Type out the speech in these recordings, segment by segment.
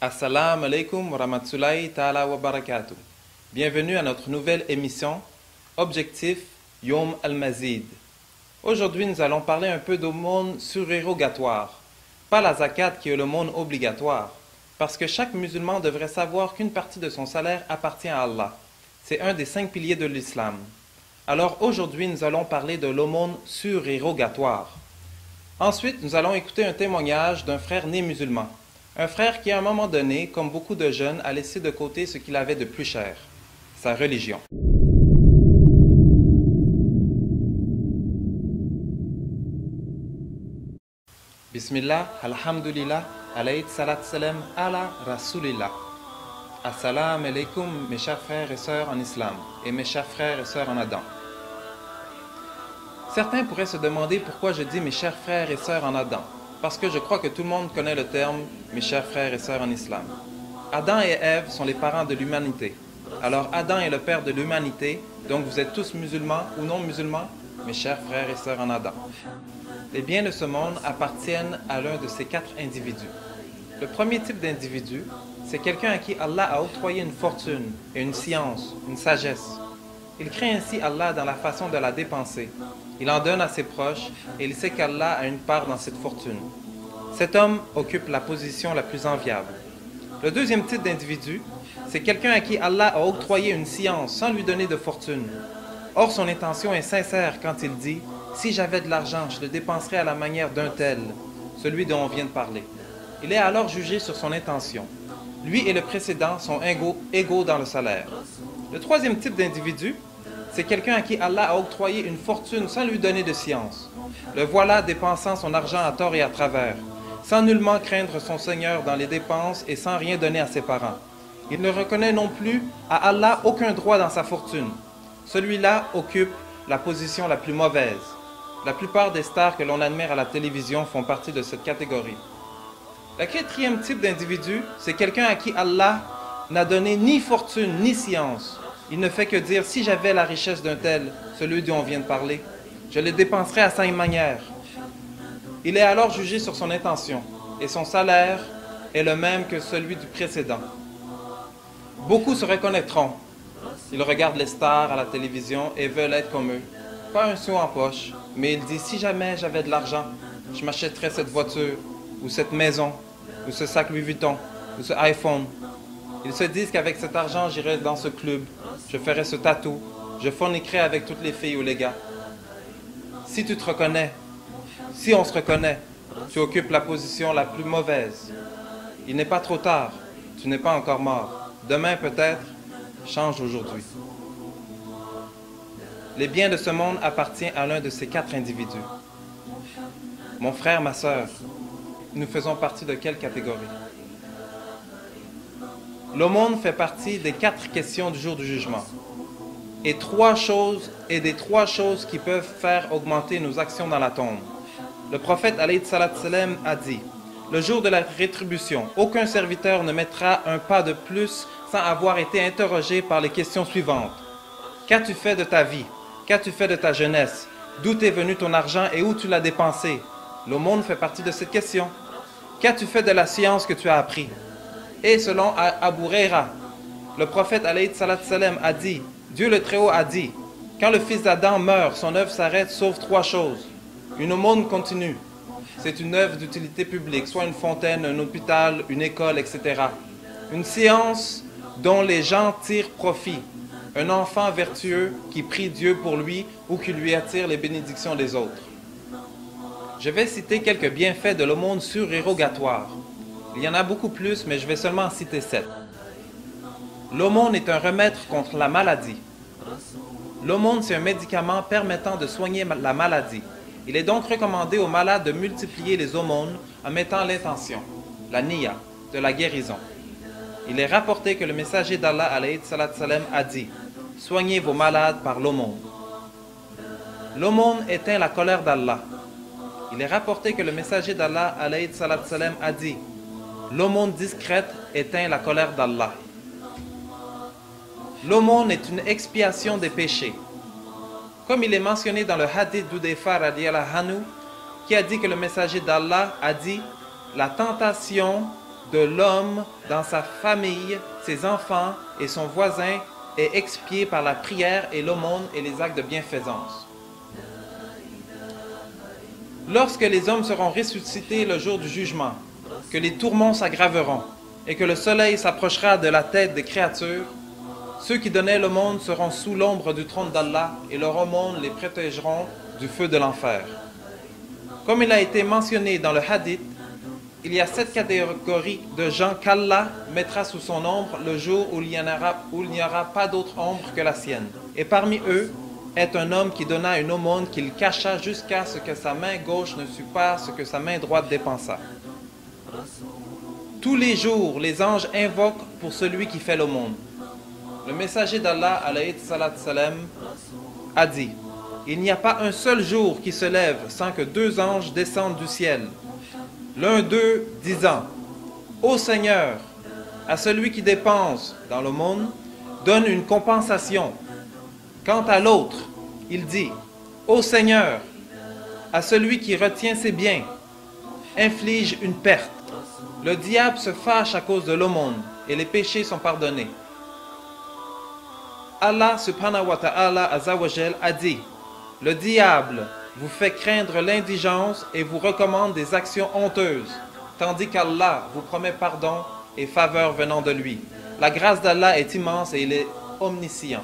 Assalamu alaikum wa rahmatullahi ta'ala wa barakatuh. Bienvenue à notre nouvelle émission Objectif Yom al-Mazid. Aujourd'hui, nous allons parler un peu d'aumône surérogatoire, pas la zakat qui est l'aumône obligatoire, parce que chaque musulman devrait savoir qu'une partie de son salaire appartient à Allah. C'est un des 5 piliers de l'islam. Alors aujourd'hui, nous allons parler de l'aumône surérogatoire. Ensuite, nous allons écouter un témoignage d'un frère né musulman. Un frère qui, à un moment donné, comme beaucoup de jeunes, a laissé de côté ce qu'il avait de plus cher, sa religion. Bismillah, alhamdulillah, alayhi salat salam, ala rasulillah. Assalamu alaikum, mes chers frères et sœurs en islam, et mes chers frères et sœurs en Adam. Certains pourraient se demander pourquoi je dis mes chers frères et sœurs en Adam. Parce que je crois que tout le monde connaît le terme « mes chers frères et sœurs en islam ». Adam et Ève sont les parents de l'humanité. Alors Adam est le père de l'humanité, donc vous êtes tous musulmans ou non musulmans, mes chers frères et sœurs en Adam. Les biens de ce monde appartiennent à l'un de ces 4 individus. Le premier type d'individu, c'est quelqu'un à qui Allah a octroyé une fortune et une science, une sagesse. Il craint ainsi Allah dans la façon de la dépenser. Il en donne à ses proches et il sait qu'Allah a une part dans cette fortune. Cet homme occupe la position la plus enviable. Le deuxième type d'individu, c'est quelqu'un à qui Allah a octroyé une science sans lui donner de fortune. Or, son intention est sincère quand il dit « Si j'avais de l'argent, je le dépenserais à la manière d'un tel, celui dont on vient de parler. » Il est alors jugé sur son intention. Lui et le précédent sont égaux dans le salaire. Le troisième type d'individu, c'est quelqu'un à qui Allah a octroyé une fortune sans lui donner de science. Le voilà dépensant son argent à tort et à travers, sans nullement craindre son Seigneur dans les dépenses et sans rien donner à ses parents. Il ne reconnaît non plus à Allah aucun droit dans sa fortune. Celui-là occupe la position la plus mauvaise. La plupart des stars que l'on admire à la télévision font partie de cette catégorie. Le quatrième type d'individu, c'est quelqu'un à qui Allah n'a donné ni fortune ni science. Il ne fait que dire, si j'avais la richesse d'un tel, celui dont on vient de parler, je les dépenserais à sa manière. Il est alors jugé sur son intention, et son salaire est le même que celui du précédent. Beaucoup se reconnaîtront. Ils regardent les stars à la télévision et veulent être comme eux. Pas un sou en poche, mais ils disent, si jamais j'avais de l'argent, je m'achèterais cette voiture, ou cette maison, ou ce sac Louis Vuitton, ou ce iPhone. Ils se disent qu'avec cet argent, j'irai dans ce club, je ferai ce tatou, je forniquerai avec toutes les filles ou les gars. Si tu te reconnais, si on se reconnaît, tu occupes la position la plus mauvaise. Il n'est pas trop tard, tu n'es pas encore mort. Demain peut-être, change aujourd'hui. Les biens de ce monde appartiennent à l'un de ces 4 individus. Mon frère, ma sœur, nous faisons partie de quelle catégorie? L'aumône fait partie des 4 questions du jour du jugement. Et des 3 choses qui peuvent faire augmenter nos actions dans la tombe. Le prophète alayhi salat salam a dit, le jour de la rétribution, aucun serviteur ne mettra un pas de plus sans avoir été interrogé par les questions suivantes. Qu'as-tu fait de ta vie? Qu'as-tu fait de ta jeunesse? D'où t'est venu ton argent et où tu l'as dépensé? L'aumône fait partie de cette question. Qu'as-tu fait de la science que tu as appris? Et selon Abu Huraira, le prophète alayhi salat salam a dit, Dieu le Très-Haut a dit, quand le fils d'Adam meurt, son œuvre s'arrête sauf 3 choses. Une aumône continue, c'est une œuvre d'utilité publique, soit une fontaine, un hôpital, une école, etc. Une science dont les gens tirent profit. Un enfant vertueux qui prie Dieu pour lui ou qui lui attire les bénédictions des autres. Je vais citer quelques bienfaits de l'aumône surérogatoire. Il y en a beaucoup plus, mais je vais seulement en citer 7. L'aumône est un remède contre la maladie. L'aumône, c'est un médicament permettant de soigner la maladie. Il est donc recommandé aux malades de multiplier les aumônes en mettant l'intention, la niya, de la guérison. Il est rapporté que le messager d'Allah alayhi salat salam a dit « Soignez vos malades par l'aumône ». L'aumône éteint la colère d'Allah. Il est rapporté que le messager d'Allah alayhi salat salam a dit « L'aumône discrète éteint la colère d'Allah ». L'aumône est une expiation des péchés. Comme il est mentionné dans le hadith d'Udayfa radiyallahu anhu, qui a dit que le messager d'Allah a dit « La tentation de l'homme dans sa famille, ses enfants et son voisin est expié par la prière et l'aumône et les actes de bienfaisance. Lorsque les hommes seront ressuscités le jour du jugement, que les tourments s'aggraveront et que le soleil s'approchera de la tête des créatures, ceux qui donnaient l'aumône seront sous l'ombre du trône d'Allah et leur aumône les protégeront du feu de l'enfer. Comme il a été mentionné dans le hadith, il y a 7 catégories de gens qu'Allah mettra sous son ombre le jour où il n'y aura pas d'autre ombre que la sienne. Et parmi eux est un homme qui donna une aumône qu'il cacha jusqu'à ce que sa main gauche ne sût pas ce que sa main droite dépensa. Tous les jours, les anges invoquent pour celui qui fait l'aumône. Le messager d'Allah, alayhi salat salam, a dit: il n'y a pas un seul jour qui se lève sans que 2 anges descendent du ciel. L'un d'eux disant: ô Seigneur, à celui qui dépense dans l'aumône, donne une compensation. Quant à l'autre, il dit: ô Seigneur, à celui qui retient ses biens, inflige une perte. Le diable se fâche à cause de l'aumône et les péchés sont pardonnés. Allah subhanahu wa ta'ala azawajal a dit: le diable vous fait craindre l'indigence et vous recommande des actions honteuses, tandis qu'Allah vous promet pardon et faveur venant de lui. La grâce d'Allah est immense et il est omniscient.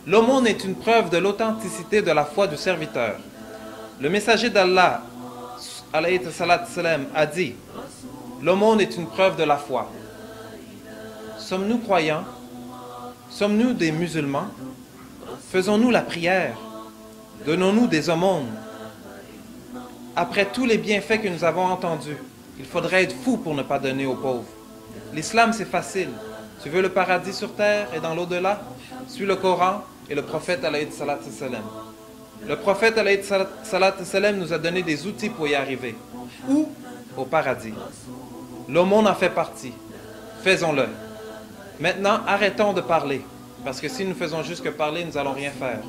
L'aumône est une preuve de l'authenticité de la foi du serviteur. Le messager d'Allah, alayhi salat salam, a dit: l'aumône est une preuve de la foi. Sommes-nous croyants? Sommes-nous des musulmans? Faisons-nous la prière? Donnons-nous des aumônes? Après tous les bienfaits que nous avons entendus, il faudrait être fou pour ne pas donner aux pauvres. L'islam, c'est facile. Tu veux le paradis sur terre et dans l'au-delà? Suis le Coran et le prophète alayhi salat salam. Le prophète alayhi salat salam nous a donné des outils pour y arriver. Où? Au paradis. L'aumône en fait partie. Faisons-le. Maintenant, arrêtons de parler, parce que si nous faisons juste que parler, nous n'allons rien faire.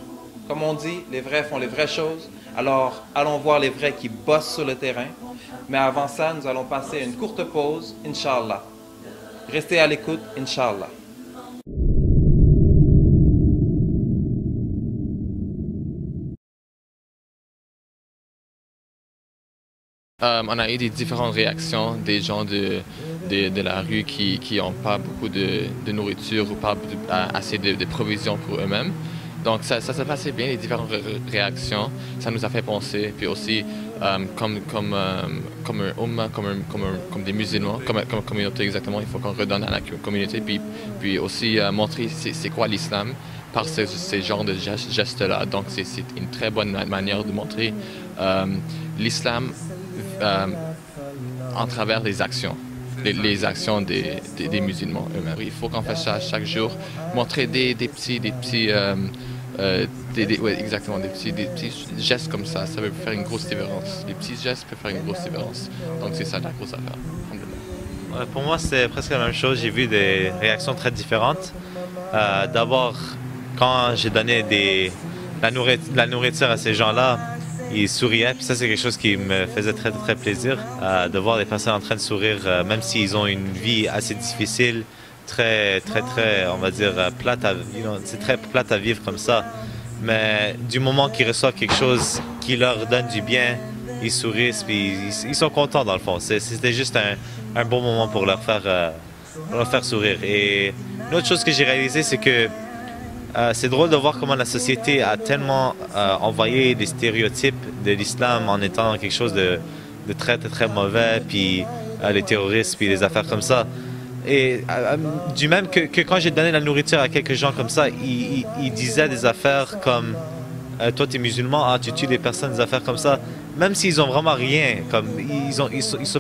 Comme on dit, les vrais font les vraies choses, alors allons voir les vrais qui bossent sur le terrain. Mais avant ça, nous allons passer une courte pause, Inch'Allah. Restez à l'écoute, Inch'Allah. On a eu des différentes réactions des gens de la rue qui n'ont pas beaucoup de nourriture ou pas assez de provisions pour eux-mêmes. Donc ça s'est passé bien, les différentes réactions. Ça nous a fait penser, puis aussi comme un umma, comme des musulmans, comme communauté exactement, il faut qu'on redonne à la communauté, puis aussi montrer c'est quoi l'islam par ces genres de gestes-là. Donc c'est une très bonne manière de montrer l'islam en travers les actions, les actions des musulmans eux-mêmes. Il faut qu'on fasse ça chaque jour, montrer des petits gestes comme ça peut faire une grosse différence. Les petits gestes peuvent faire une grosse différence. Donc c'est ça la grosse affaire. Pour moi, c'est presque la même chose. J'ai vu des réactions très différentes. D'abord, quand j'ai donné la nourriture à ces gens-là, ils souriaient. Puis ça, c'est quelque chose qui me faisait très, très plaisir, de voir des personnes en train de sourire, même s'ils ont une vie assez difficile, très, on va dire, plate c'est très plate à vivre comme ça. Mais du moment qu'ils reçoivent quelque chose qui leur donne du bien, ils sourient, puis ils sont contents dans le fond. C'était juste un bon moment pour leur faire sourire. Et une autre chose que j'ai réalisé, c'est que c'est drôle de voir comment la société a tellement envoyé des stéréotypes de l'islam en étant quelque chose de très, très, très mauvais, puis les terroristes, puis les affaires comme ça. Et du même que quand j'ai donné la nourriture à quelques gens comme ça, ils disaient des affaires comme toi t'es musulman, tu tues des personnes, des affaires comme ça, même s'ils ont vraiment rien, comme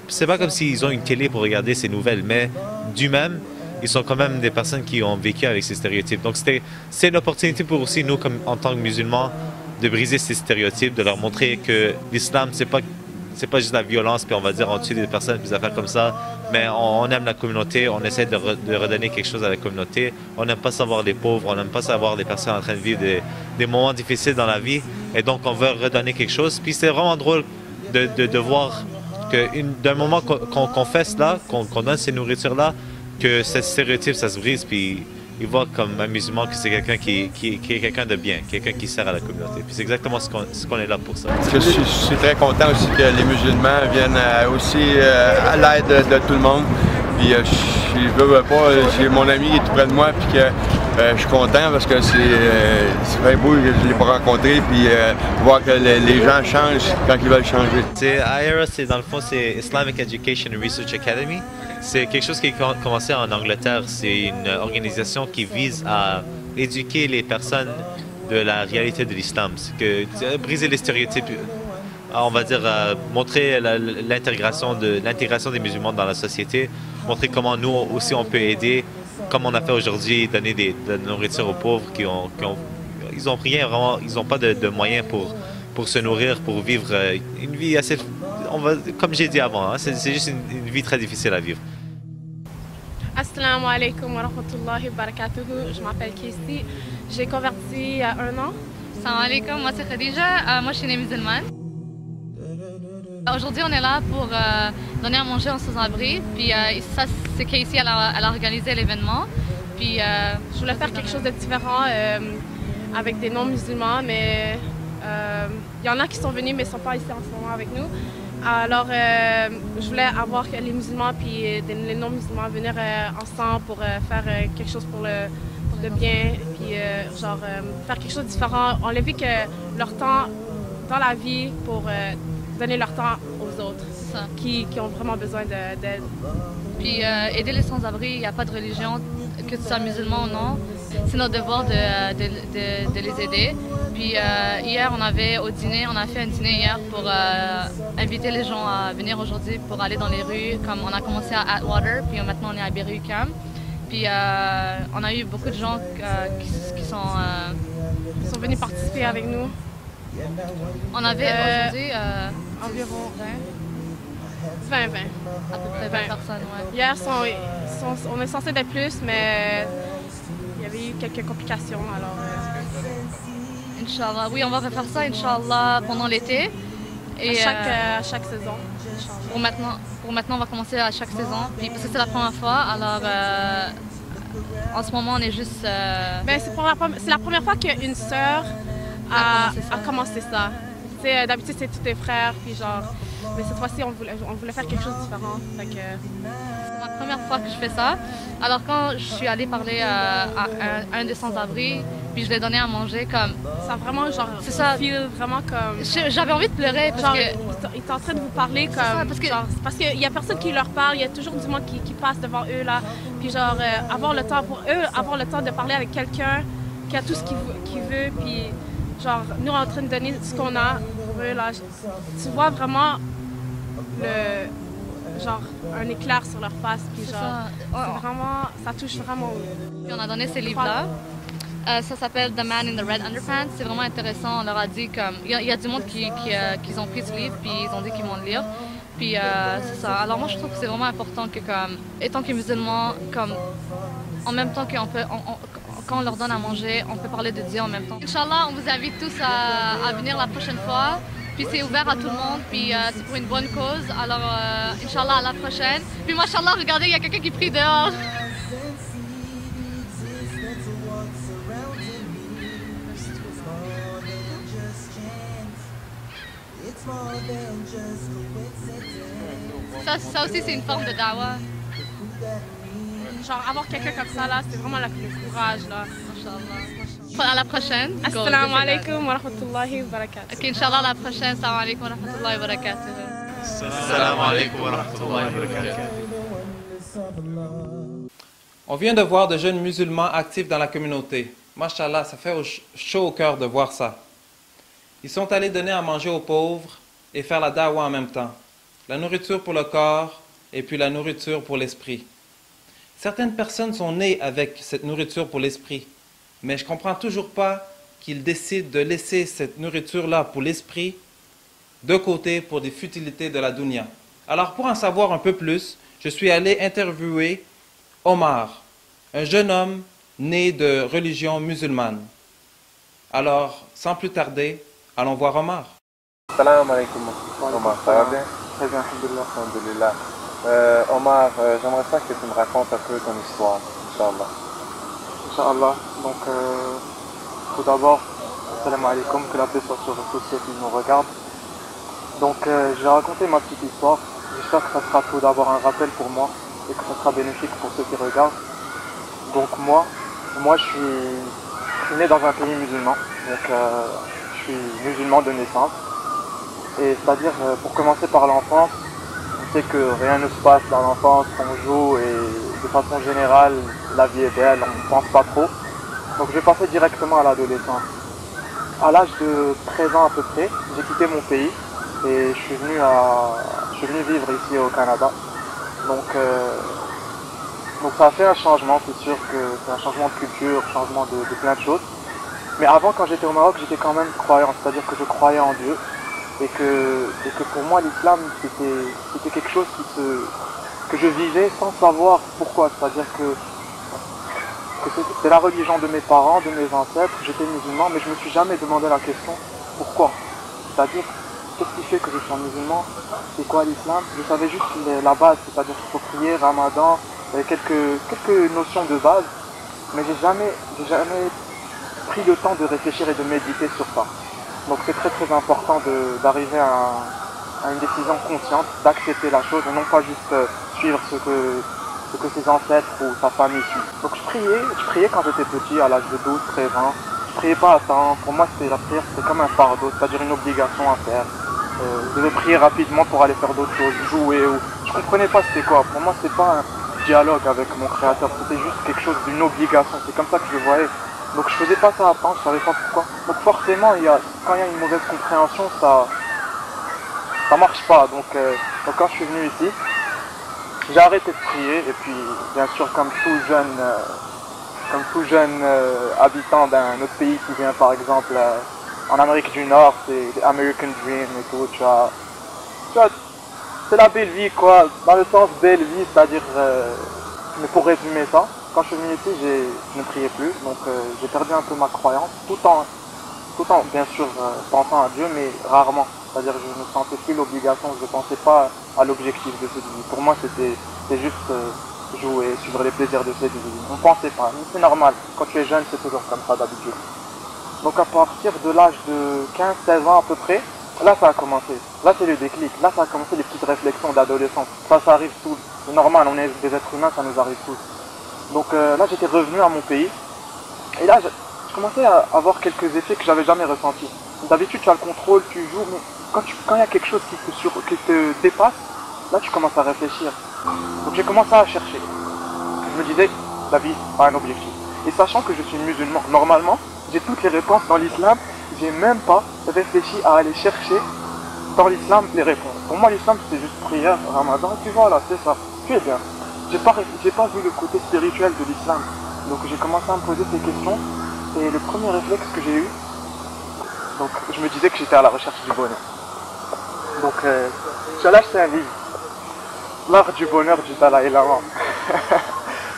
c'est pas comme s'ils ont une télé pour regarder ces nouvelles, mais du même, ils sont quand même des personnes qui ont vécu avec ces stéréotypes. Donc c'est une opportunité pour aussi nous, comme en tant que musulmans, de briser ces stéréotypes, de leur montrer que l'islam c'est pas juste la violence, puis on va dire on tue des personnes, puis des affaires comme ça, mais on aime la communauté, on essaie de redonner quelque chose à la communauté. On n'aime pas savoir les pauvres, on n'aime pas savoir des personnes en train de vivre des moments difficiles dans la vie, et donc on veut redonner quelque chose. Puis c'est vraiment drôle de voir que d'un moment qu'on fait cela, qu'on donne ces nourritures-là, que ce stéréotype, ça se brise, puis ils voient comme un musulman que c'est quelqu'un qui est quelqu'un de bien, quelqu'un qui sert à la communauté. Puis c'est exactement ce qu'on est là pour ça. Je suis très content aussi que les musulmans viennent aussi à l'aide de tout le monde. Puis je veux pas, j'ai mon ami qui est tout près de moi, puis que je suis content parce que c'est bien beau que je ne l'ai pas rencontré, puis voir que les gens changent quand ils veulent changer. IERA, dans le fond, c'est Islamic Education and Research Academy. C'est quelque chose qui a commencé en Angleterre. C'est une organisation qui vise à éduquer les personnes de la réalité de l'islam. C'est que briser les stéréotypes, on va dire montrer l'intégration des musulmans dans la société, montrer comment nous aussi on peut aider, comme on a fait aujourd'hui, donner de la nourriture aux pauvres ils ont rien vraiment, ils n'ont pas de moyens pour se nourrir, pour vivre une vie assez, comme j'ai dit avant, hein, c'est juste une vie très difficile à vivre. Assalamu alaikum wa rahmatullahi wa barakatuhu. Je m'appelle Kessie. J'ai converti il y a 1 an. Assalamu alaikum, moi c'est Khadija. Moi je suis née musulmane. Aujourd'hui, on est là pour donner à manger en sans-abri. Puis ça, c'est Casey, elle a organisé l'événement. Puis je voulais faire quelque chose de différent avec des non-musulmans, mais il y en a qui sont venus mais ne sont pas ici en ce moment avec nous. Alors, je voulais avoir les musulmans puis les non-musulmans venir ensemble pour faire quelque chose pour le bien, puis faire quelque chose de différent. On a vu que leur temps dans la vie pour donner leur temps aux autres qui ont vraiment besoin d'aide. Puis aider les sans-abri, il n'y a pas de religion, que tu sois musulman ou non. C'est notre devoir de les aider. Puis hier, on a fait un dîner hier pour inviter les gens à venir aujourd'hui pour aller dans les rues. Comme on a commencé à Atwater, puis maintenant on est à Berry-UQAM. Puis on a eu beaucoup de gens qui sont venus participer avec nous. On avait aujourd'hui environ 20. À peu près 20 personnes, ouais. Hier, on est censé être plus, mais il y avait eu quelques complications, alors... Inch'Allah, oui, on va refaire ça, Inch'Allah, pendant l'été. Et à chaque saison, pour maintenant, on va commencer à chaque saison, puis parce que c'est la première fois, alors en ce moment, on est juste... Ben, c'est la première fois qu'une sœur a commencé ça. D'habitude, c'est tous tes frères, puis genre... Mais cette fois-ci, on voulait faire quelque chose de différent. C'est la première fois que je fais ça. Alors quand je suis allée parler à un des sans-abri, puis je lui ai donné à manger comme... Ça vraiment, genre, c'est ça. Vraiment comme... J'avais envie de pleurer parce que... Il est en train de vous parler comme... Parce qu'il y a personne qui leur parle, il y a toujours du monde qui passe devant eux, là. Puis genre, avoir le temps de parler avec quelqu'un qui a tout ce qu'il veut, puis genre, nous, on est en train de donner ce qu'on a pour eux, là. Tu vois vraiment un éclair sur leur face, puis genre, c'est vraiment, ça touche vraiment haut. Puis on a donné ces livres-là. Ça s'appelle The Man in the Red Underpants. C'est vraiment intéressant. On leur a dit comme... Il y a du monde qui ont pris ce livre, puis ils ont dit qu'ils vont le lire. Puis c'est ça. Alors moi, je trouve que c'est vraiment important que, comme, étant que musulmans, comme, en même temps qu'on peut... quand on leur donne à manger, on peut parler de Dieu en même temps. Inch'Allah, on vous invite tous à venir la prochaine fois. Puis c'est ouvert à tout le monde, puis c'est pour une bonne cause. Alors, Inch'Allah, à la prochaine. Puis Machallah, regardez, il y a quelqu'un qui prie dehors. Ça aussi, c'est une forme de dawa. Genre, avoir quelqu'un comme ça, là, c'est vraiment le courage, là. À la prochaine. Assalamu alaikum wa rahmatullahi wa barakatuh. Ok, Inch'Allah, à la prochaine. Assalamu alaikum wa rahmatullahi wa barakatuh. Assalamu alaikum wa rahmatullahi wa barakatuh. On vient de voir de jeunes musulmans actifs dans la communauté. Mashallah, ça fait chaud au cœur de voir ça. Ils sont allés donner à manger aux pauvres et faire la dawa en même temps. La nourriture pour le corps et puis la nourriture pour l'esprit. Certaines personnes sont nées avec cette nourriture pour l'esprit, mais je ne comprends toujours pas qu'ils décident de laisser cette nourriture-là pour l'esprit de côté pour des futilités de la dunya. Alors pour en savoir un peu plus, je suis allé interviewer Omar, un jeune homme né de religion musulmane. Alors, sans plus tarder, allons voir Omar. Salam alaikum, Omar, ça va bien? Très bien, alhamdoulilah. Alhamdoulilah. Omar, j'aimerais ça que tu me racontes un peu ton histoire, Inch'Allah. Inch'Allah. Donc, tout d'abord, salam alaikum, que la paix soit sur tous ceux qui nous regardent. Donc, je vais raconter ma petite histoire. J'espère que ça sera tout d'abord un rappel pour moi et que ça sera bénéfique pour ceux qui regardent. Donc, moi je suis né dans un pays musulman. Donc, je suis musulman de naissance. Et c'est-à-dire, pour commencer par l'enfance, on sait que rien ne se passe dans l'enfance, on joue et de façon générale, la vie est belle, on ne pense pas trop. Donc je vais passer directement à l'adolescence. À l'âge de 13 ans à peu près, j'ai quitté mon pays et je suis venu vivre ici au Canada. Donc ça a fait un changement, c'est sûr que c'est un changement de culture, changement de plein de choses. Mais avant, quand j'étais au Maroc, j'étais quand même croyant, c'est-à-dire que je croyais en Dieu. Et que pour moi l'islam c'était quelque chose que je vivais sans savoir pourquoi, c'est-à-dire que c'était la religion de mes parents, de mes ancêtres, j'étais musulman, mais je me suis jamais demandé la question pourquoi, c'est-à-dire qu'est-ce qui fait que je suis musulman, c'est quoi l'islam, je savais juste la base, c'est-à-dire qu'il faut prier, ramadan, quelques notions de base, mais j'ai jamais pris le temps de réfléchir et de méditer sur ça. Donc c'est très très important d'arriver à une décision consciente, d'accepter la chose et non pas juste suivre ce que ses ancêtres ou sa famille suit. Donc je priais quand j'étais petit, à l'âge de 12, 13 ans. Je priais pas à temps, pour moi la prière c'était comme un fardeau, c'est-à-dire une obligation à faire. Je devais prier rapidement pour aller faire d'autres choses, jouer ou... Je comprenais pas c'était quoi, pour moi c'était pas un dialogue avec mon créateur, c'était juste quelque chose d'une obligation, c'est comme ça que je le voyais. Donc je faisais pas ça à temps, je savais pas pourquoi. Donc forcément, quand il y a une mauvaise compréhension, ça marche pas. Donc quand je suis venu ici, j'ai arrêté de prier et puis bien sûr comme tout jeune habitant d'un autre pays qui vient par exemple en Amérique du Nord, c'est l'American Dream et tout, tu vois, c'est la belle vie quoi, dans le sens belle vie, c'est-à-dire, mais pour résumer ça, quand je suis venu ici, je ne priais plus, donc j'ai perdu un peu ma croyance, tout en bien sûr pensant à Dieu, mais rarement. C'est-à-dire je ne sentais plus l'obligation, je ne pensais pas à l'objectif de cette vie. Pour moi c'était juste jouer, suivre les plaisirs de cette vie. On ne pensait pas, mais c'est normal, quand tu es jeune c'est toujours comme ça d'habitude. Donc à partir de l'âge de 15-16 ans à peu près, là ça a commencé, là c'est le déclic, là ça a commencé les petites réflexions d'adolescence. Ça arrive tous, c'est normal, on est des êtres humains, ça nous arrive tous. Donc là j'étais revenu à mon pays et là je commençais à avoir quelques effets que j'avais jamais ressentis. D'habitude tu as le contrôle, tu joues, mais quand il y a quelque chose qui te dépasse, là tu commences à réfléchir. Donc j'ai commencé à chercher. Je me disais, la vie a un objectif. Et sachant que je suis musulman, normalement j'ai toutes les réponses dans l'islam, j'ai même pas réfléchi à aller chercher dans l'islam les réponses. Pour moi l'islam c'est juste prière, ramadan, et puis voilà, c'est ça, tu es bien. J'ai pas vu le côté spirituel de l'islam, donc j'ai commencé à me poser ces questions et le premier réflexe que j'ai eu, donc je me disais que j'étais à la recherche du bonheur. Donc j'ai acheté un livre, L'art du bonheur du Dalai Lama.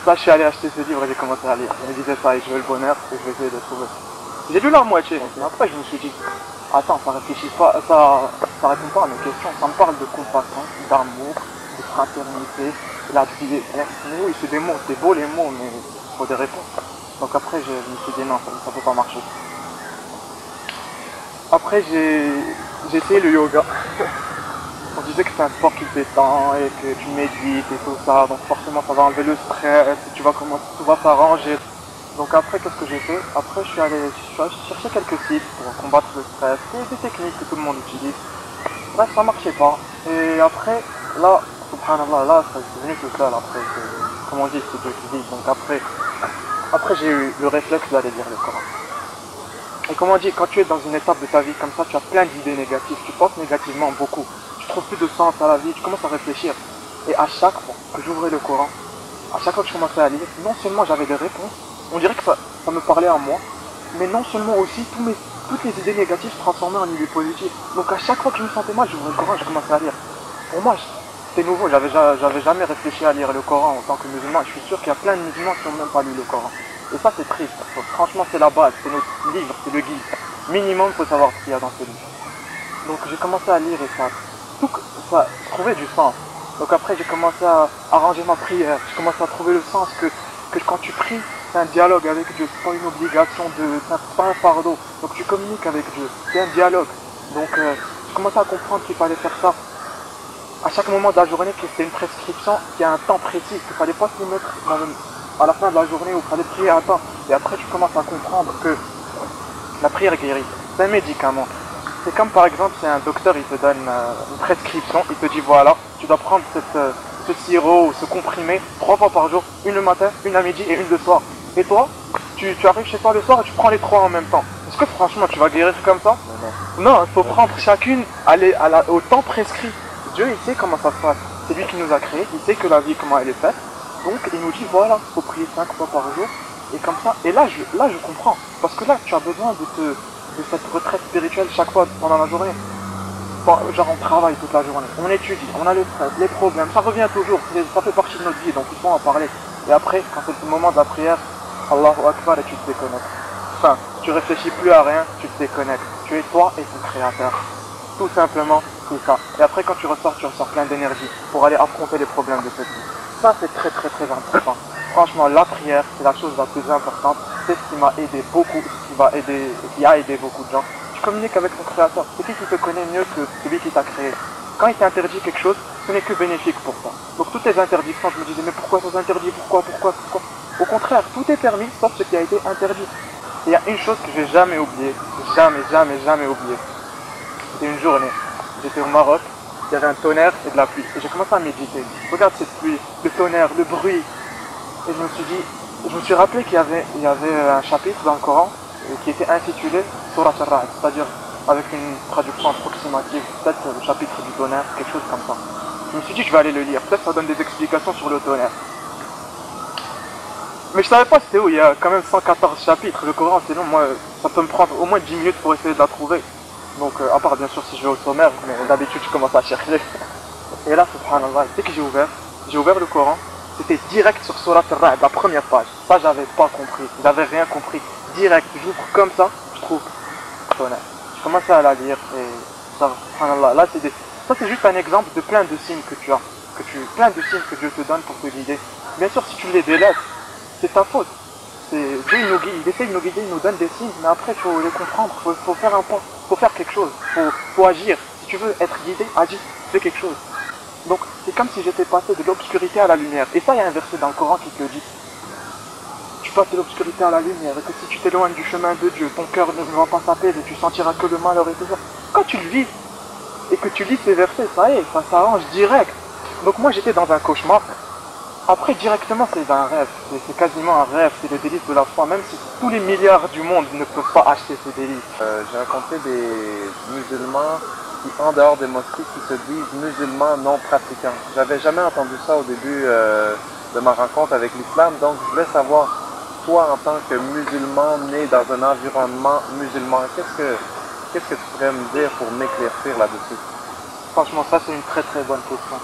Là je suis allé acheter ce livre et j'ai commencé à lire. Je me disais ça et je veux le bonheur et je vais essayer de le trouver. J'ai lu la moitié, mais après je me suis dit, attends, ça réfléchit pas, ça répond pas à mes questions, ça me parle de compassion, d'amour, de fraternité. La vie, oui, c'est des mots, c'est beau les mots, mais il faut des réponses. Donc après, je me suis dit non, ça peut pas marcher. Après, j'ai essayé le yoga. On disait que c'est un sport qui te détend et que tu médites et tout ça, donc forcément ça va enlever le stress, tu vas commencer, tout va s'arranger. Donc après, qu'est-ce que j'ai fait? Après, je suis allé chercher quelques sites pour combattre le stress, des techniques que tout le monde utilise. Bref, ça marchait pas. Et après, là, subhanallah, là, ça c'est venu tout seul après, comme on dit, c'est Dieu qui dit. Donc après j'ai eu le réflexe d'aller lire le Coran. Et comme on dit, quand tu es dans une étape de ta vie comme ça, tu as plein d'idées négatives, tu penses négativement beaucoup, tu trouves plus de sens à la vie, tu commences à réfléchir. Et à chaque fois que j'ouvrais le Coran, à chaque fois que je commençais à lire, non seulement j'avais des réponses, on dirait que ça me parlait à moi, mais non seulement aussi toutes les idées négatives se transformaient en idées positives. Donc à chaque fois que je me sentais mal, j'ouvrais le Coran, je commençais à lire. Pour moi, c'était nouveau, j'avais jamais réfléchi à lire le Coran en tant que musulman. Je suis sûr qu'il y a plein de musulmans qui n'ont même pas lu le Coran. Et ça c'est triste, franchement c'est la base, c'est notre livre, c'est le guide. Minimum, il faut savoir ce qu'il y a dans ce livre. Donc j'ai commencé à lire et tout ça trouvait du sens. Donc après j'ai commencé à arranger ma prière, j'ai commencé à trouver le sens que quand tu pries, c'est un dialogue avec Dieu, c'est pas une obligation, c'est pas un fardeau. Donc tu communiques avec Dieu, c'est un dialogue. Donc j'ai commencé à comprendre qu'il fallait faire ça à chaque moment de la journée, que c'était une prescription qui a un temps précis, qu'il ne fallait pas s'y mettre à la fin de la journée où il fallait prier à temps. Et après tu commences à comprendre que la prière guérit, c'est un médicament. C'est comme par exemple si un docteur il te donne une prescription, il te dit voilà, tu dois prendre ce sirop ou ce comprimé 3 fois par jour, une le matin, une à midi et une le soir. Et toi, tu arrives chez toi le soir et tu prends les 3 en même temps. Est-ce que franchement tu vas guérir comme ça? Non, il faut prendre chacune au temps prescrit. Dieu il sait comment ça se passe, c'est lui qui nous a créés, il sait que la vie comment elle est faite. Donc il nous dit voilà, il faut prier 5 fois par jour. Et comme ça, et là je comprends. Parce que là tu as besoin de cette retraite spirituelle chaque fois pendant la journée. Genre on travaille toute la journée, on étudie, on a le stress, les problèmes, ça revient toujours, ça fait partie de notre vie, donc il faut en parler. Et après, quand c'est le moment de la prière, Allahu Akbar et tu te déconnectes. Enfin, tu réfléchis plus à rien, tu te déconnectes. Tu es toi et ton créateur. Tout simplement, c'est ça. Et après quand tu ressors plein d'énergie pour aller affronter les problèmes de cette vie. Ça c'est très très très important. Franchement, la prière, c'est la chose la plus importante. C'est ce qui m'a aidé beaucoup, qui a aidé beaucoup de gens. Tu communiques avec ton créateur. C'est qui te connaît mieux que celui qui t'a créé? Quand il t'interdit quelque chose, ce n'est que bénéfique pour toi. Donc toutes les interdictions, je me disais, mais pourquoi ça s'interdit? Pourquoi? Au contraire, tout est permis, sauf ce qui a été interdit. Et il y a une chose que je vais jamais oublier, jamais oublier. C'était une journée, j'étais au Maroc, il y avait un tonnerre et de la pluie. Et j'ai commencé à méditer. Regarde cette pluie, le tonnerre, le bruit. Et je me suis rappelé qu'il y avait un chapitre dans le Coran qui était intitulé Surat al-Ra'd, c'est-à-dire avec une traduction approximative, peut-être le chapitre du tonnerre, quelque chose comme ça. Je me suis dit je vais aller le lire, peut-être ça donne des explications sur le tonnerre. Mais je savais pas c'était où, il y a quand même 114 chapitres, le Coran c'est long, moi ça peut me prendre au moins 10 minutes pour essayer de la trouver. Donc à part bien sûr si je vais au sommaire, mais d'habitude je commence à chercher. Et là subhanallah, dès que j'ai ouvert le Coran, c'était direct sur Surat al-Ra'd, la première page. Ça j'avais pas compris, j'avais rien compris. Direct, j'ouvre comme ça, je trouve tonnerre. Je commence à la lire et ça, subhanallah, là ça c'est juste un exemple de plein de signes que tu as, plein de signes que Dieu te donne pour te guider. Bien sûr si tu les délaisses, c'est ta faute. Dieu il nous guide, il essaie de nous guider, il nous donne des signes, mais après il faut les comprendre, il faut faire un pas, il faut faire quelque chose, il faut agir. Si tu veux être guidé, agis, fais quelque chose. Donc c'est comme si j'étais passé de l'obscurité à la lumière. Et ça il y a un verset dans le Coran qui te le dit. Tu passes de l'obscurité à la lumière, et que si tu t'éloignes du chemin de Dieu, ton cœur ne va pas s'apaiser, tu sentiras que le malheur et tout ça. Quand tu le vis, et que tu lis ces versets, ça y est, ça s'arrange direct. Donc moi j'étais dans un cauchemar. Après directement c'est un rêve, c'est quasiment un rêve, c'est le délice de la foi, même si tous les milliards du monde ne peuvent pas acheter ces délices. J'ai rencontré des musulmans qui, en dehors des mosquées, qui se disent musulmans non pratiquants. J'avais jamais entendu ça au début de ma rencontre avec l'islam, donc je voulais savoir, toi en tant que musulman né dans un environnement musulman, qu'est-ce que tu pourrais me dire pour m'éclaircir là-dessus? Franchement ça c'est une très très bonne question.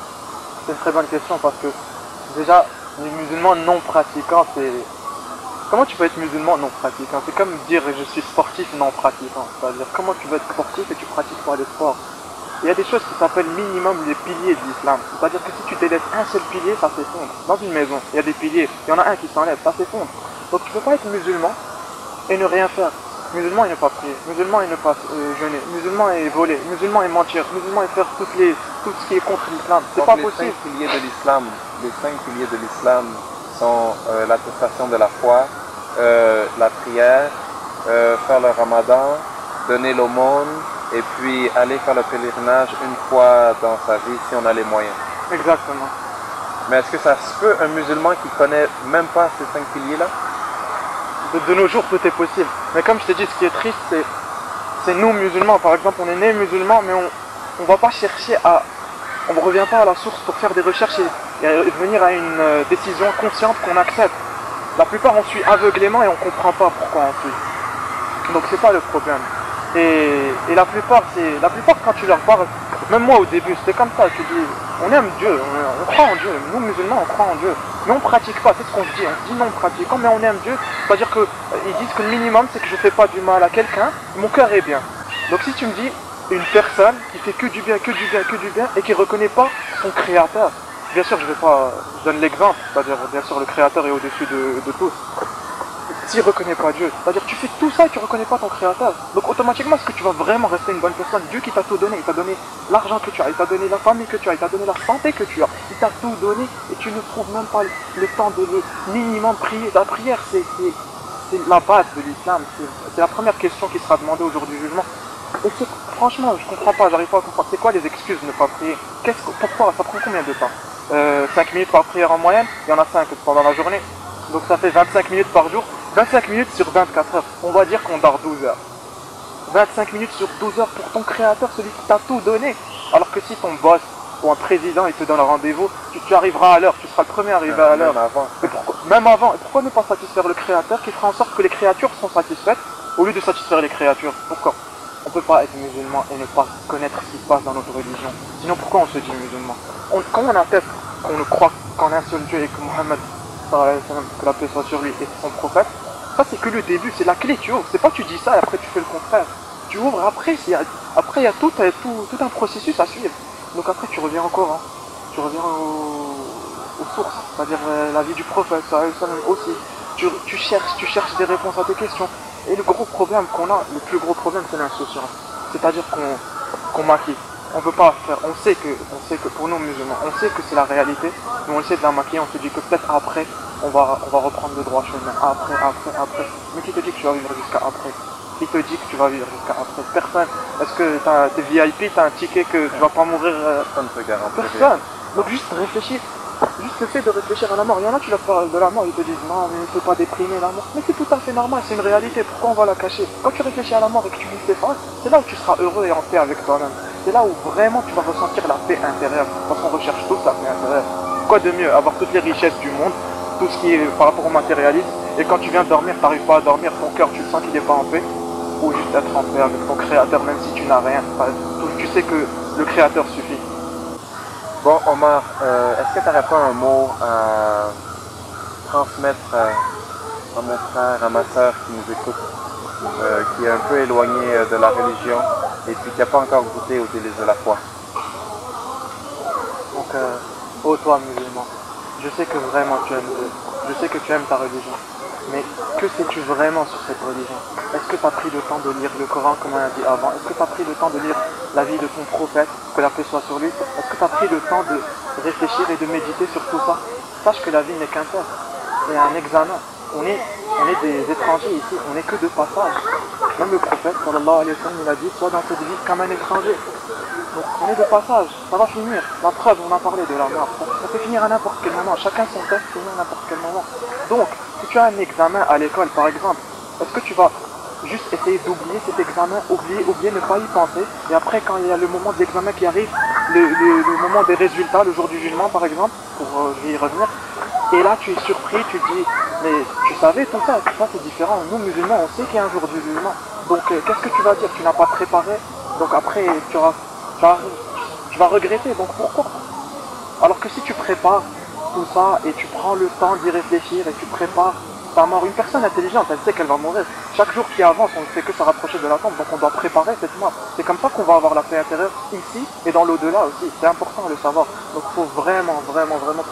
C'est une très bonne question parce que déjà, les musulmans non pratiquants, c'est... Comment tu peux être musulman non pratiquant? C'est comme dire je suis sportif non pratiquant. C'est-à-dire comment tu veux être sportif et tu pratiques pas le sport? Il y a des choses qui s'appellent minimum les piliers de l'islam. C'est-à-dire que si tu délaisses un seul pilier, ça s'effondre. Dans une maison, il y a des piliers, il y en a un qui s'enlève, ça s'effondre. Donc tu peux pas être musulman et ne rien faire. Musulman et ne pas prier, musulman et ne pas jeûner, musulman et voler, musulman et mentir, musulman et faire tout ce qui est contre l'islam. C'est pas possible. Les 5 piliers de l'islam sont l'attestation de la foi, la prière, faire le ramadan, donner l'aumône et puis aller faire le pèlerinage une fois dans sa vie si on a les moyens. Exactement. Mais est-ce que ça se peut un musulman qui connaît même pas ces 5 piliers-là? De nos jours, tout est possible. Mais comme je t'ai dit, ce qui est triste, c'est nous musulmans. Par exemple, on est nés musulmans, mais on va pas chercher à... On ne revient pas à la source pour faire des recherches et venir à une décision consciente qu'on accepte. La plupart, on suit aveuglément et on ne comprend pas pourquoi on suit. Donc c'est pas le problème. Et la plupart, quand tu leur parles, même moi au début, c'était comme ça, tu dis, on aime Dieu, on croit en Dieu, nous musulmans, on croit en Dieu. Mais on ne pratique pas, c'est ce qu'on se dit, on se dit non pratiquant, mais on aime Dieu. C'est-à-dire qu'ils disent que le minimum, c'est que je ne fais pas du mal à quelqu'un, mon cœur est bien. Donc si tu me dis, une personne qui fait que du bien, que du bien, que du bien et qui ne reconnaît pas son créateur. Bien sûr, je donne l'exemple, c'est-à-dire bien sûr le créateur est au-dessus de tous. S'il ne reconnaît pas Dieu, c'est-à-dire tu fais tout ça et tu ne reconnais pas ton créateur. Donc automatiquement, est-ce que tu vas vraiment rester une bonne personne? Dieu qui t'a tout donné, il t'a donné l'argent que tu as, il t'a donné la famille que tu as, il t'a donné la santé que tu as, il t'a tout donné et tu ne trouves même pas le temps de minimum prier. La prière, c'est la base de l'islam, c'est la première question qui sera demandée au jour du jugement. Et franchement, je comprends pas, j'arrive pas à comprendre. C'est quoi les excuses de ne pas prier? Pourquoi? Ça prend combien de temps? 5 minutes par prière en moyenne, il y en a 5 pendant la journée. Donc ça fait 25 minutes par jour, 25 minutes sur 24 heures. On va dire qu'on dort 12 heures. 25 minutes sur 12 heures pour ton créateur, celui qui t'a tout donné. Alors que si ton boss ou un président il te donne un rendez-vous, tu arriveras à l'heure, tu seras le premier à arriver à l'heure. Même avant. Et pourquoi ne pas satisfaire le créateur qui fera en sorte que les créatures sont satisfaites au lieu de satisfaire les créatures? Pourquoi? On ne peut pas être musulman et ne pas connaître ce qui se passe dans notre religion. Sinon pourquoi on se dit musulman? Quand on atteste qu'on ne croit qu'en un seul Dieu et que Mohammed, que la paix soit sur lui, et son prophète, ça c'est que le début, c'est la clé, tu ouvres. C'est pas tu dis ça et après tu fais le contraire. Tu ouvres, après il y a tout un processus à suivre. Donc après tu reviens au Coran, tu reviens aux sources, c'est-à-dire la vie du prophète aussi. Tu cherches des réponses à tes questions. Et le gros problème qu'on a, le plus gros problème, c'est l'insouciance. C'est-à-dire qu'on maquille. On peut pas faire, on sait que pour nous musulmans, on sait que c'est la réalité, mais on essaie de la maquiller, on se dit que peut-être après, on va reprendre le droit chemin. Après. Mais qui te dit que tu vas vivre jusqu'à après? Qui te dit que tu vas vivre jusqu'à après? Personne. Est-ce que t'es VIP, t'as un ticket que tu vas pas mourir? Personne ne peut garantir. Personne. Donc juste réfléchis. Juste le fait de réfléchir à la mort, il y en a qui leur parlent de la mort, ils te disent non mais il ne faut pas déprimer la mort. Mais c'est tout à fait normal, c'est une réalité, pourquoi on va la cacher? Quand tu réfléchis à la mort et que tu vis tes faces, c'est là où tu seras heureux et en paix avec toi-même. C'est là où vraiment tu vas ressentir la paix intérieure, parce qu'on recherche tous la paix intérieure. Quoi de mieux? Avoir toutes les richesses du monde, tout ce qui est par rapport au matérialisme, et quand tu viens dormir, tu n'arrives pas à dormir, ton cœur tu sens qu'il n'est pas en paix, ou juste être en paix avec ton créateur même si tu n'as rien. Tu sais que le créateur suffit. Bon, Omar, est-ce que tu n'aurais pas un mot à transmettre à mon frère, à ma soeur qui nous écoute, qui est un peu éloigné de la religion et puis qui n'a pas encore goûté aux délices de la foi? Donc, ô toi musulman, je sais que vraiment tu aimes Dieu, je sais que tu aimes ta religion, mais que sais-tu vraiment sur cette religion? Est-ce que tu as pris le temps de lire le Coran comme on a dit avant? Est-ce que tu as pris le temps de lire la vie de ton prophète, que la paix soit sur lui? Est-ce que tu as pris le temps de réfléchir et de méditer sur tout ça? Sache que la vie n'est qu'un test, c'est un examen. On est des étrangers ici, on n'est que de passage. Même le prophète, sallallahu alayhi wa sallam, il a dit, sois dans cette vie comme un étranger. Donc on est de passage, ça va finir. La preuve, on a parlé de la mort. Ça peut finir à n'importe quel moment, chacun son test finit à n'importe quel moment. Donc, si tu as un examen à l'école par exemple, est-ce que tu vas juste essayer d'oublier cet examen, oublier, ne pas y penser, et après quand il y a le moment de l'examen qui arrive, le moment des résultats, le jour du jugement par exemple, pour y revenir, et là tu es surpris, tu te dis, mais tu savais tout ça c'est différent, nous musulmans on sait qu'il y a un jour du jugement, donc qu'est-ce que tu vas dire? Tu n'as pas préparé, donc après tu vas regretter, donc pourquoi? Alors que si tu prépares tout ça et tu prends le temps d'y réfléchir et tu prépares ta mort, une personne intelligente, elle sait qu'elle va mourir. Chaque jour qui avance, on ne fait que se rapprocher de la tombe, donc on doit préparer cette mort. C'est comme ça qu'on va avoir la paix intérieure ici et dans l'au-delà aussi. C'est important de le savoir. Donc il faut vraiment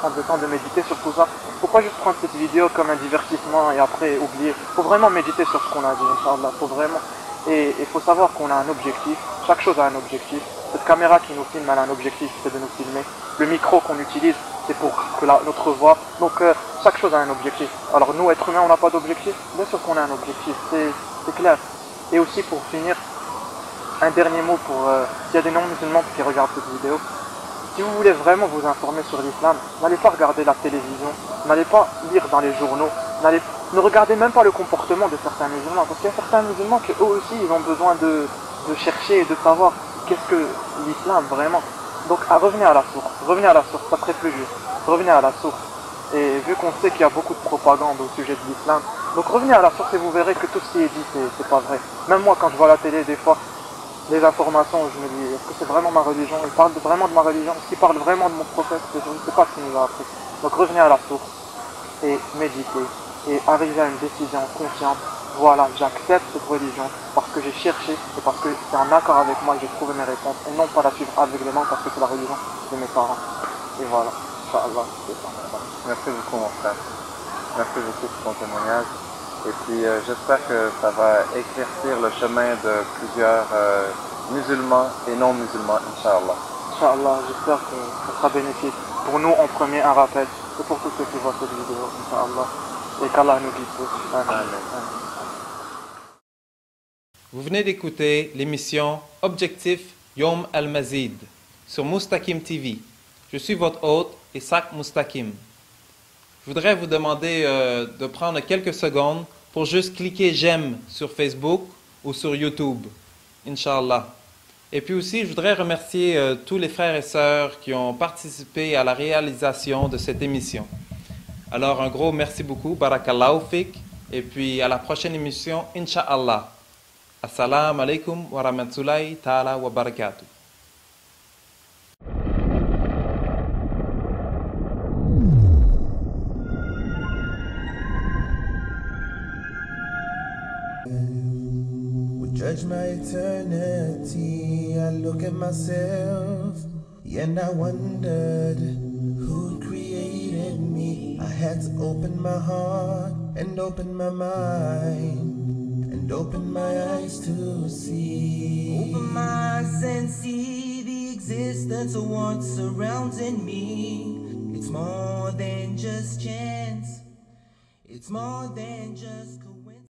prendre le temps de méditer sur tout ça. Il ne faut pas juste prendre cette vidéo comme un divertissement et après oublier. Il faut vraiment méditer sur ce qu'on a dit, Inch'Allah. Faut vraiment. Et il faut savoir qu'on a un objectif. Chaque chose a un objectif. Cette caméra qui nous filme, elle a un objectif, c'est de nous filmer. Le micro qu'on utilise, c'est pour que notre voix. Donc chaque chose a un objectif. Alors nous, êtres humains, on n'a pas d'objectif. Bien sûr qu'on a un objectif, c'est clair. Et aussi pour finir, un dernier mot pour s'il y a des non-musulmans qui regardent cette vidéo. Si vous voulez vraiment vous informer sur l'islam, n'allez pas regarder la télévision, n'allez pas lire dans les journaux, ne regardez même pas le comportement de certains musulmans. Parce qu'il y a certains musulmans qui eux aussi, ils ont besoin de chercher et de savoir qu'est-ce que l'islam vraiment. Donc revenez à la source, ça serait plus juste. Revenez à la source. Et vu qu'on sait qu'il y a beaucoup de propagande au sujet de l'islam, donc revenez à la source et vous verrez que tout ce qui est dit, c'est pas vrai. Même moi, quand je vois la télé, des fois, les informations, je me dis, est-ce que c'est vraiment ma religion? Ils parlent vraiment de ma religion? Est-ce qu'ils parlent vraiment de mon prophète? Je ne sais pas ce qu'il nous a appris. Donc revenez à la source et méditez et arrivez à une décision consciente. Voilà, j'accepte cette religion parce que j'ai cherché et parce que c'est en accord avec moi et j'ai trouvé mes réponses et non pas la suivre aveuglément parce que c'est la religion de mes parents. Et voilà, Inch'Allah, c'est ça. Merci beaucoup mon frère. Merci beaucoup pour ton témoignage. Et puis j'espère que ça va éclaircir le chemin de plusieurs musulmans et non musulmans, Inch'Allah. Inch'Allah, j'espère que ça sera bénéfique. Pour nous en premier, un rappel. Et pour tous ceux qui voient cette vidéo, Inch'Allah. Et qu'Allah nous guide tous. Amen. Vous venez d'écouter l'émission Objectif Yom Al-Mazid sur Mustaqim TV. Je suis votre hôte, Isaac Mustaqim. Je voudrais vous demander de prendre quelques secondes pour juste cliquer j'aime sur Facebook ou sur YouTube, Inch'Allah. Et puis aussi, je voudrais remercier tous les frères et sœurs qui ont participé à la réalisation de cette émission. Alors, un gros merci beaucoup, Barakallahu Fik, et puis à la prochaine émission, Inch'Allah. Assalamu alaikum wa rahmatullahi ta'ala wa barakatuh. Judge my eternity, I look at myself, and I wondered who created me. I had to open my heart and open my mind and open my eyes to see. Open my eyes and see the existence of what surrounding me. It's more than just chance, it's more than just coincidence.